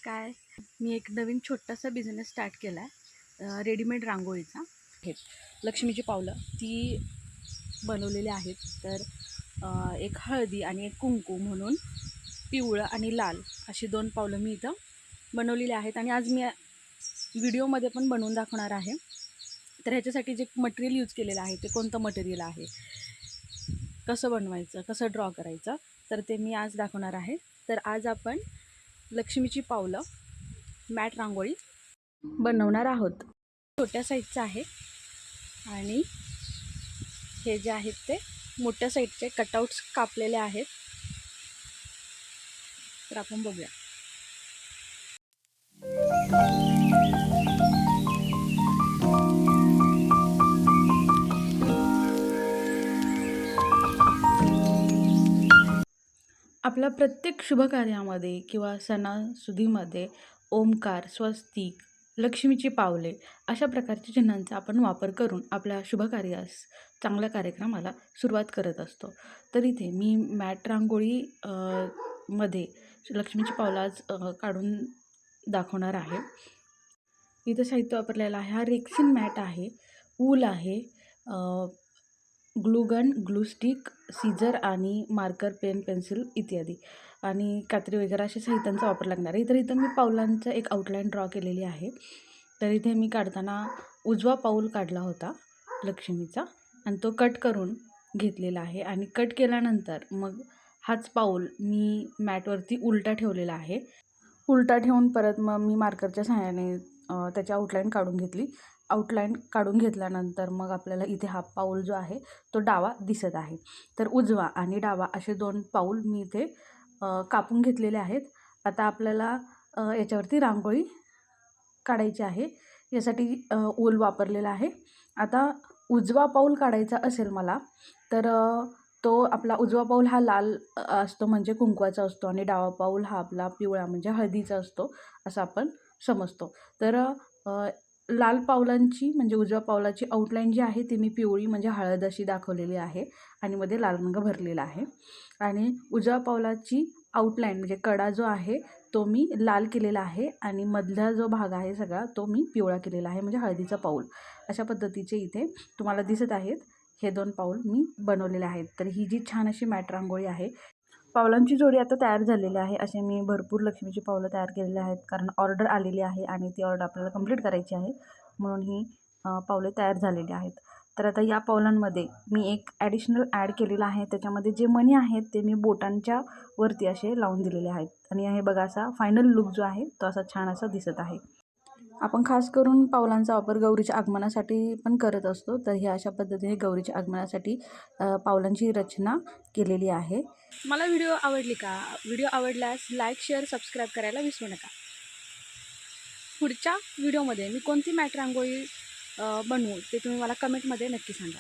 नमस्कार. मी एक नवीन छोटासा बिझनेस स्टार्ट केला आहे, रेडीमेड रांगोळीचा. हे लक्ष्मीची पावलं ती बनवलेली आहेत. तर एक हळदी आणि एक कुंकू म्हणून पिवळं आणि लाल अशी 2 पावलं मी इथं बनवलेली आहेत आणि आज मी व्हिडिओमध्ये पण बनवून दाखवणार आहे. तर ह्याच्यासाठी जे मटेरियल यूज केलेलं आहे ते कोणतं मटेरियल आहे, कसं बनवायचं, कसं ड्रॉ करायचं, तर ते मी आज दाखवणार आहे. तर आज आपण लक्ष्मीची पावलं मॅट रांगोळी बनवणार आहोत. छोट्या साईजचं आहे आणि हे जे आहेत ते मोठ्या साईजचे कटआउट्स कापलेले आहेत. तर आपण बघूया. आपल्या प्रत्येक शुभकार्यामध्ये किंवा सणासुदीमध्ये ओमकार, स्वस्तिक, लक्ष्मीची पावले अशा प्रकारच्या चिन्हांचा आपण वापर करून आपल्या शुभकार्यास, चांगल्या कार्यक्रमाला सुरुवात करत असतो. तर इथे मी मॅट रांगोळी मध्ये लक्ष्मीची पावलं आज काढून दाखवणार आहे. इथं साहित्य वापरलेलं आहे. हा रेक्सिन मॅट आहे, वूल आहे, ग्लूगन, ग्लूस्टिक, सीझर आणि मार्कर, पेन, पेन्सिल इत्यादी आणि कात्री वगैरे अशा साहित्यांचा वापर लागणार आहे. तर इथं मी पावलांचं एक आउटलाईन ड्रॉ केलेली आहे. तर इथे मी काढताना उजवा पाऊल काढला होता लक्ष्मीचा आणि तो कट करून घेतलेला आहे आणि कट केल्यानंतर मग हाच पाऊल मी मॅटवरती उलटा ठेवलेला आहे. उलटा ठेवून परत मग मी मार्करच्या सहाय्याने त्याची आउटलाईन काढून घेतली. आउटलाईन काढून घेतल्यानंतर मग आपल्याला इथे हा पाऊल जो आहे तो डावा दिसत आहे. तर उजवा आणि डावा असे 2 पाऊल मी इथे कापून घेतलेले आहेत. आता आपल्याला याच्यावरती रांगोळी काढायची आहे. यासाठी वूल वापरलेला आहे. आता उजवा पाऊल काढायचा असेल मला तर तो आपला उजवा पाऊल हा लाल असतो म्हणजे कुंकवाचा असतो आणि डावा पाऊल हा आपला पिवळा म्हणजे हळदीचा असतो असं आपण समजतो. तर लाल पावलांची म्हणजे उजव्या पावलाची आउटलाईन जी आहे ती मी पिवळी म्हणजे हळद अशी दाखवलेली आहे आणि मध्ये लाल रंग भरलेला आहे. आणि उजव्या पावलाची आउटलाईन म्हणजे कडा जो आहे तो मी लाल केलेला आहे आणि मधला जो भाग आहे सगळा तो मी पिवळा केलेला आहे म्हणजे हळदीचा पाऊल. अशा पद्धतीचे इथे तुम्हाला दिसत आहेत हे 2 पाऊल मी बनवलेले आहेत. तर ही जी छान अशी मॅट रांगोळी आहे, पावलांची जोडी आता तयार झालेली आहे. असे मी भरपूर लक्ष्मीची पावलं तयार केलेली आहेत कारण ऑर्डर आलेली आहे आणि ती ऑर्डर आपल्याला कंप्लीट करायची आहे म्हणून ही पावले तयार झालेली आहेत. तर आता या पावलांमध्ये मी एक ॲडिशनल ॲड केलेलं आहे. त्याच्यामध्ये जे मणी आहेत ते मी बोटांच्या वरती असे लावून दिलेले आहेत आणि हे बघा असा फायनल लुक जो आहे तो असा छान असा दिसत आहे. आपण खास करून पावलांचा वापर गौरीच्या आगमनासाठी पण करत असतो. तर हे अशा पद्धतीने गौरीच्या आगमनासाठी पावलांची रचना केलेली आहे. मला व्हिडिओ आवडली का? व्हिडिओ आवडल्यास लाईक, शेअर, सबस्क्राईब करायला विसरू नका. पुढच्या व्हिडिओमध्ये मी कोणती मॅट रांगोळी बनवू ते तुम्ही मला कमेंटमध्ये नक्की सांगा.